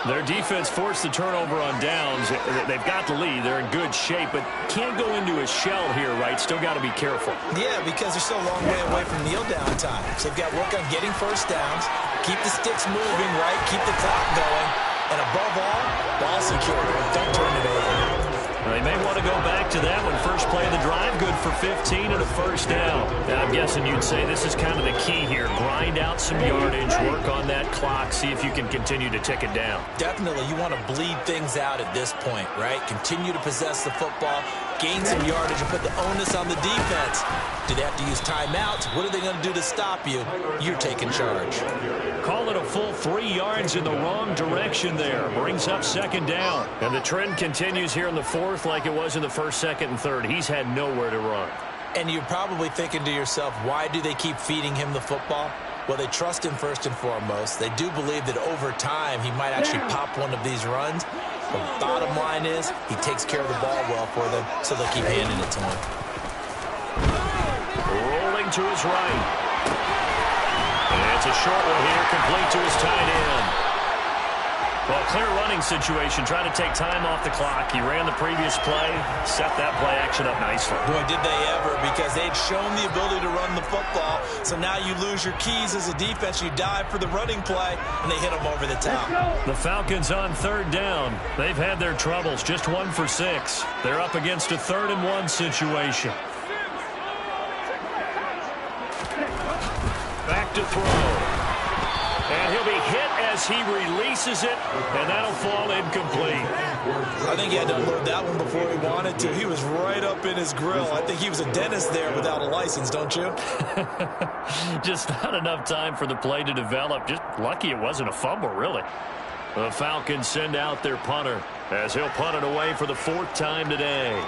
Their defense forced the turnover on downs. They've got the lead. They're in good shape, but can't go into a shell here, right? Still got to be careful. Yeah, because they're still a long way away from kneel down time. So they've got to work on getting first downs, keep the sticks moving, right? Keep the clock going. And above all, ball security. Don't turn it over. They may want to go back to that one. First play of the drive, good for 15 and a 1st down. And I'm guessing you'd say this is kind of the key here. Grind out some yardage, work on that clock, see if you can continue to tick it down. Definitely, you want to bleed things out at this point, right? Continue to possess the football, gain some yardage, and put the onus on the defense. Do they have to use timeouts? What are they going to do to stop you? You're taking charge. Call it a full 3 yards in the wrong direction there. Brings up 2nd down. And the trend continues here in the 4th like it was in the 1st, 2nd, and 3rd. He's had nowhere to run. And you're probably thinking to yourself, why do they keep feeding him the football? Well, they trust him first and foremost. They do believe that over time he might actually pop one of these runs. The bottom line is he takes care of the ball well for them, so they'll keep handing it to him. Rolling to his right. And it's a short one here, complete to his tight end. Well, clear running situation, trying to take time off the clock. He ran the previous play, set that play action up nicely. Boy, did they ever, because they'd shown the ability to run the football. So now you lose your keys as a defense. You dive for the running play, and they hit them over the top. The Falcons on 3rd down. They've had their troubles, just 1 for 6. They're up against a 3rd and 1 situation. Back to throw. And he'll be hit as he releases it, and that'll fall incomplete. I think he had to unload that one before he wanted to. He was right up in his grill. I think he was a dentist there without a license, don't you? Just not enough time for the play to develop. Just lucky it wasn't a fumble, really. The Falcons send out their punter as he'll punt it away for the 4th time today.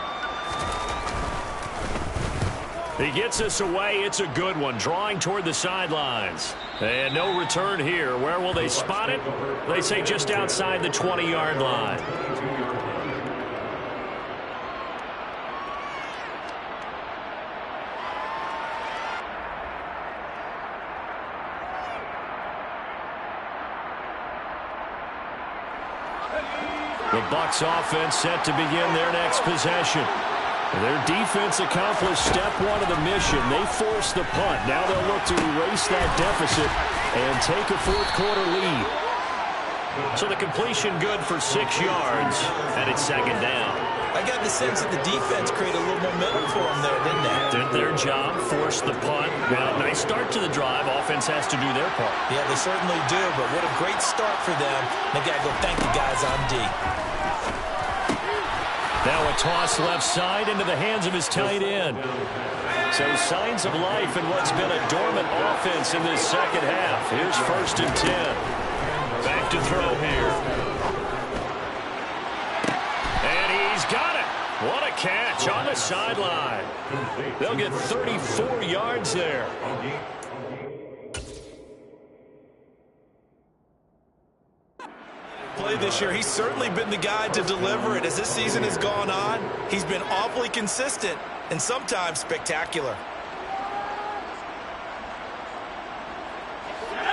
He gets us away. It's a good one. Drawing toward the sidelines. And no return here. Where will they spot it? They say just outside the 20-yard line. The Bucs offense set to begin their next possession. Their defense accomplished step 1 of the mission. They forced the punt. Now they'll look to erase that deficit and take a 4th quarter lead. So the completion good for 6 yards, and it's 2nd down. I got the sense that the defense created a little momentum for them there, didn't they? Did their job, forced the punt. Now, nice start to the drive. Offense has to do their part. Yeah, they certainly do, but what a great start for them. They got to go thank the guys on D. Now a toss left side into the hands of his tight end. So signs of life in what's been a dormant offense in this second half. Here's 1st and 10. Back to throw here. And he's got it. What a catch on the sideline. They'll get 34 yards there. Play this year, he's certainly been the guy to deliver it. As this season has gone on, he's been awfully consistent and sometimes spectacular.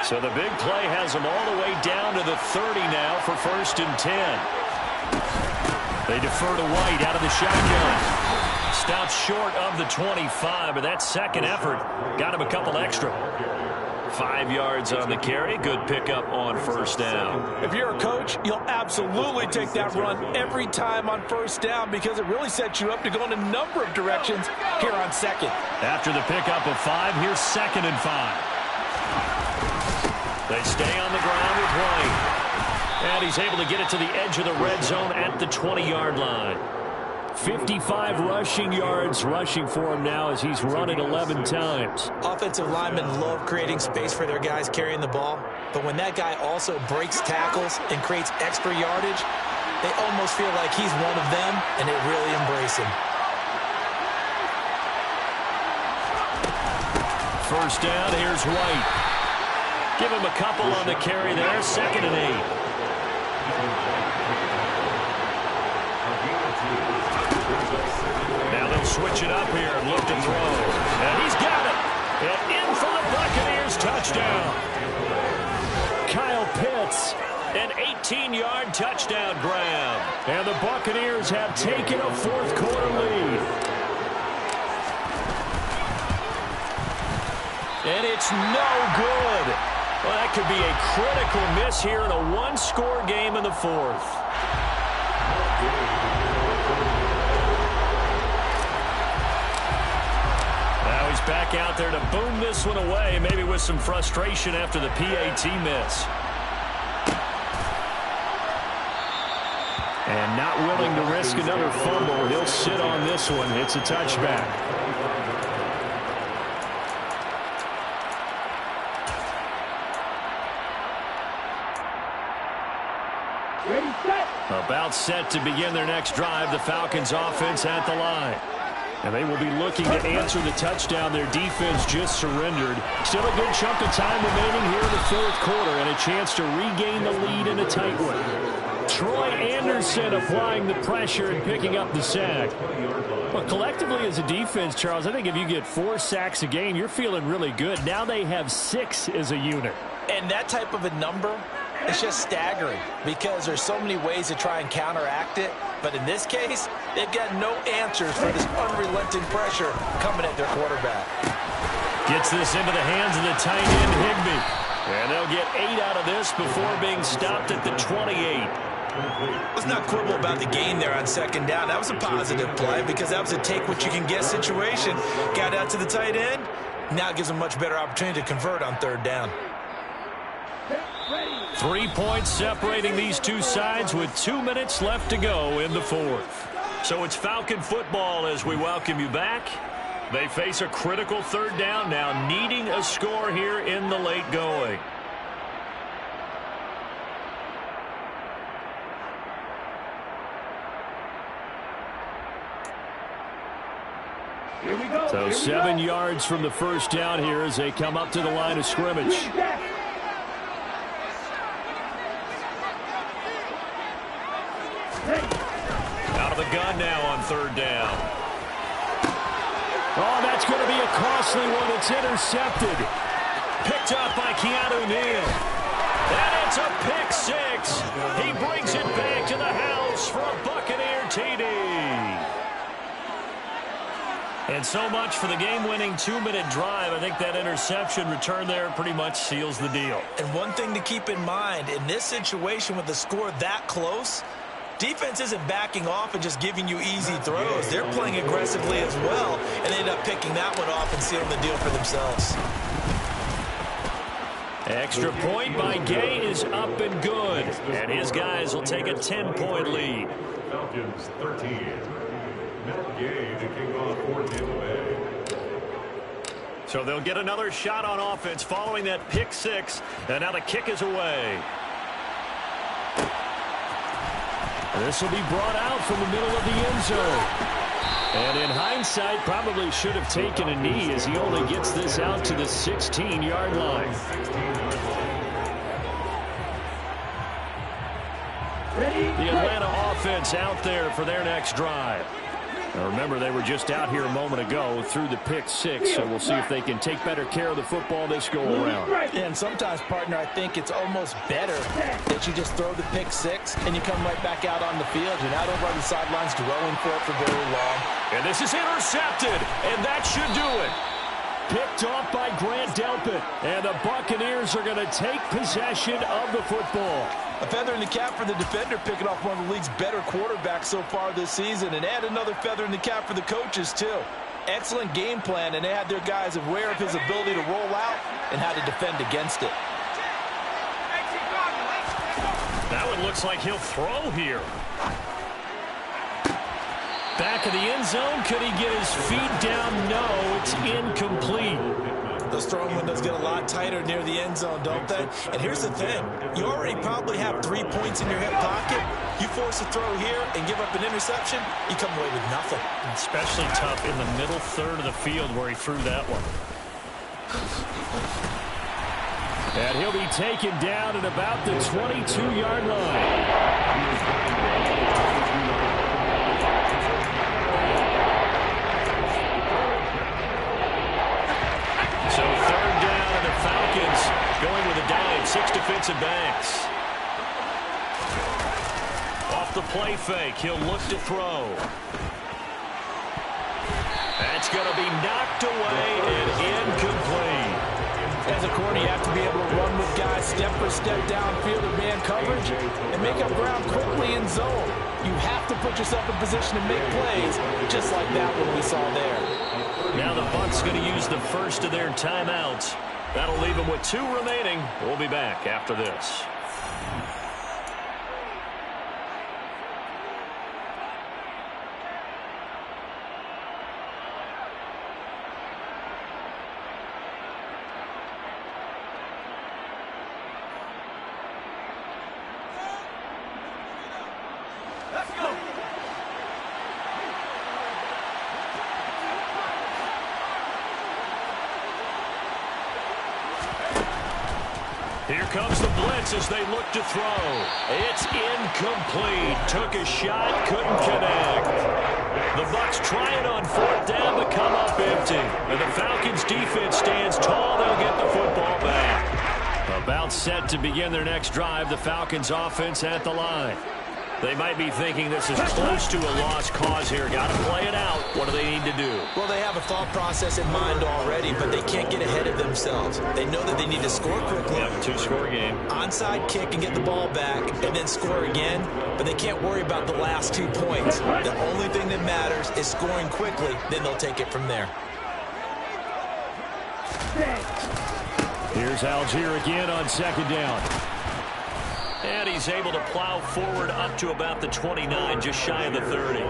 So the big play has them all the way down to the 30 now for 1st and 10. They defer to White out of the shotgun. Stops short of the 25, but that second effort got him a couple extra. 5 yards on the carry. Good pickup on 1st down. If you're a coach, you'll absolutely take that run every time on 1st down because it really sets you up to go in a number of directions here on 2nd. After the pickup of 5, here's 2nd and 5. They stay on the ground with White. And he's able to get it to the edge of the red zone at the 20-yard line. 55 rushing yards rushing for him now as he's run it 11 times. Offensive linemen love creating space for their guys carrying the ball, but when that guy also breaks tackles and creates extra yardage, they almost feel like he's one of them, and they really embrace him. 1st down, here's White. Give him a couple on the carry there, 2nd and 8. Now they'll switch it up here and look to throw. And he's got it. And in for the Buccaneers touchdown. Kyle Pitts, an 18-yard touchdown grab. And the Buccaneers have taken a 4th quarter lead. And it's no good. Well, that could be a critical miss here in a one-score game in the 4th. Now he's back out there to boom this one away, maybe with some frustration after the PAT miss. And not willing to risk another fumble. He'll sit on this one. It's a touchback. About set to begin their next drive. The Falcons offense at the line. And they will be looking to answer the touchdown their defense just surrendered. Still a good chunk of time remaining here in the 4th quarter and a chance to regain the lead in a tight one. Troy Anderson applying the pressure and picking up the sack. Well, collectively as a defense, Charles, I think if you get 4 sacks a game, you're feeling really good. Now they have 6 as a unit. And that type of a number, it's just staggering because there's so many ways to try and counteract it. But in this case, they've got no answers for this unrelenting pressure coming at their quarterback. Gets this into the hands of the tight end, Higbee. And they'll get 8 out of this before being stopped at the 28. Let's not quibble about the gain there on 2nd down. That was a positive play because that was a take-what-you-can-get situation. Got out to the tight end. Now it gives them a much better opportunity to convert on 3rd down. 3 points separating these two sides with 2 minutes left to go in the 4th. So it's Falcon football as we welcome you back. They face a critical 3rd down now, needing a score here in the late going. Here we go. So 7 yards from the 1st down here as they come up to the line of scrimmage. Out of the gun now on 3rd down. Oh, that's going to be a costly one. It's intercepted. Picked up by Keanu Neal. And it's a pick 6. He brings it back to the house for a Buccaneer TD. And so much for the game-winning 2-minute drive. I think that interception return there pretty much seals the deal. And one thing to keep in mind, in this situation with the score that close, Defense isn't backing off and just giving you easy throws. They're playing aggressively as well, and they end up picking that one off and sealing the deal for themselves. Extra point by Gay is up and good. And his guys will take a 10-point lead. Falcons 13. Matt Gay to kick off for Tampa Bay. So they'll get another shot on offense following that pick six. And now the kick is away. This will be brought out from the middle of the end zone. And in hindsight, probably should have taken a knee as he only gets this out to the 16-yard line. The Atlanta offense out there for their next drive. Now remember, they were just out here a moment ago through the pick six, so we'll see if they can take better care of the football this go-around. And sometimes, partner, I think it's almost better that you just throw the pick six and you come right back out on the field. You're not over on the sidelines dwelling for it for very long. And this is intercepted, and that should do it. Picked off by Grant Delpit, and the Buccaneers are going to take possession of the football. A feather in the cap for the defender, picking off one of the league's better quarterbacks so far this season, and add another feather in the cap for the coaches, too. Excellent game plan, and they had their guys aware of his ability to roll out and how to defend against it. That one looks like he'll throw here. Back of the end zone. Could he get his feet down? No, it's incomplete. Those throwing windows get a lot tighter near the end zone, don't they? And here's the thing. You already probably have 3 points in your hip pocket. You force a throw here and give up an interception, you come away with nothing. Especially tough in the middle third of the field where he threw that one. And he'll be taken down at about the 22-yard line. So third down, and the Falcons going with a dive. 6 defensive backs. Off the play fake, he'll look to throw. That's going to be knocked away and incomplete. As a corner, you have to be able to run with guys step for step downfield in man coverage and make up ground quickly in zone. You have to put yourself in position to make plays, just like that one we saw there. Now the Bucs going to use the first of their timeouts. That'll leave them with 2 remaining. We'll be back after this. Here comes the blitz as they look to throw. It's incomplete. Took a shot, couldn't connect. The Bucs try it on 4th down, but come up empty. And the Falcons defense stands tall. They'll get the football back. About set to begin their next drive. The Falcons offense at the line. They might be thinking this is close to a lost cause here. Got to play it out. What do they need to do? Well, they have a thought process in mind already, but they can't get ahead of themselves. They know that they need to score quickly. Yep, 2-score game. Onside kick and get the ball back and then score again, but they can't worry about the last 2 points. The only thing that matters is scoring quickly, then they'll take it from there. Here's Algier again on 2nd down. And he's able to plow forward up to about the 29, just shy of the 30.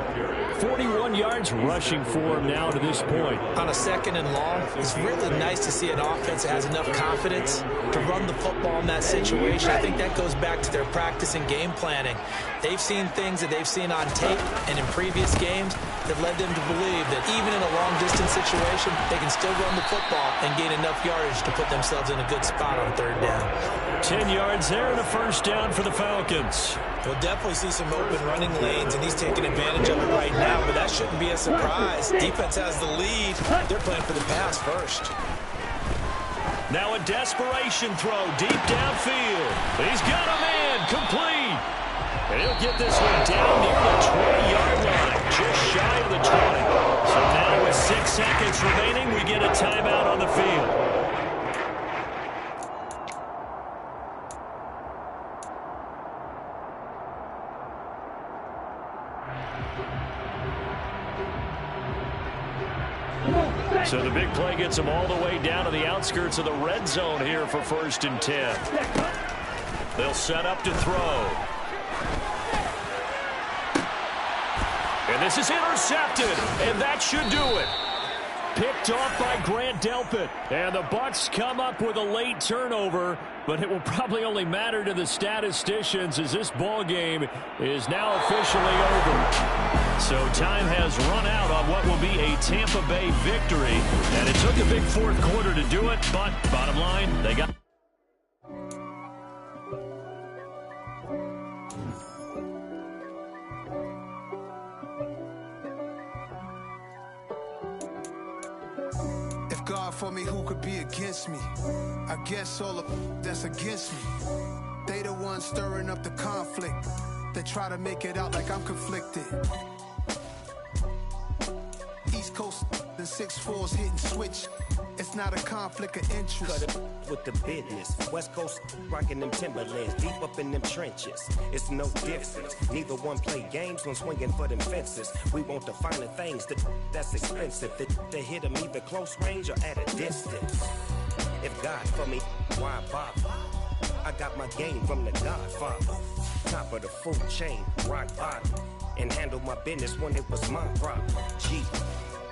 41 yards rushing for him now to this point. On a 2nd and long, it's really nice to see an offense that has enough confidence to run the football in that situation. I think that goes back to their practice and game planning. They've seen things that they've seen on tape and in previous games that led them to believe that even in a long-distance situation, they can still run the football and gain enough yardage to put themselves in a good spot on 3rd down. 10 yards there and a 1st down for the Falcons. We'll definitely see some open running lanes, and he's taking advantage of it right now, but that shouldn't be a surprise. Defense has the lead. They're playing for the pass first. Now a desperation throw deep downfield. He's got a man complete. And he'll get this one down near the 20-yard line, just shy of the 20. So now with 6 seconds remaining, we get a timeout on the field. So the big play gets them all the way down to the outskirts of the red zone here for 1st and 10. They'll set up to throw. And this is intercepted, and that should do it. Picked off by Grant Delpit. And the Bucs come up with a late turnover, but it will probably only matter to the statisticians as this ball game is now officially over. So time has run out on what will be a Tampa Bay victory. And it took a big fourth quarter to do it, but bottom line, they got... God for me, who could be against me? I guess all of that's against me. They the ones stirring up the conflict. They try to make it out like I'm conflicted. East Coast and 6'4's hitting switch. It's not a conflict of interest. Cut it with the business. West Coast rocking them Timberlands, deep up in them trenches. It's no difference. Neither one play games when swinging for them fences. We want the finer things that's expensive. That hit them either close range or at a distance. If God for me, why bother? I got my game from the Godfather. Top of the food chain, rock bottom. And handle my business when it was my problem. G.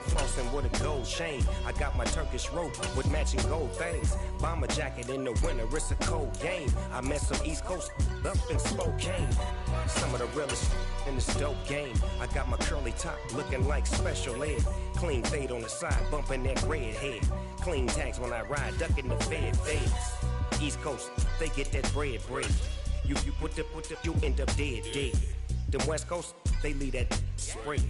Flossing with a gold chain. I got my Turkish rope with matching gold things. Bomber jacket in the winter, it's a cold game. I met some East Coast up in Spokane. Some of the realest in this dope game. I got my curly top looking like special ed. Clean fade on the side, bumping that red head. Clean tags when I ride, ducking the feds. East Coast, they get that bread. You put the, you end up dead. Them West Coast, they leave that spread.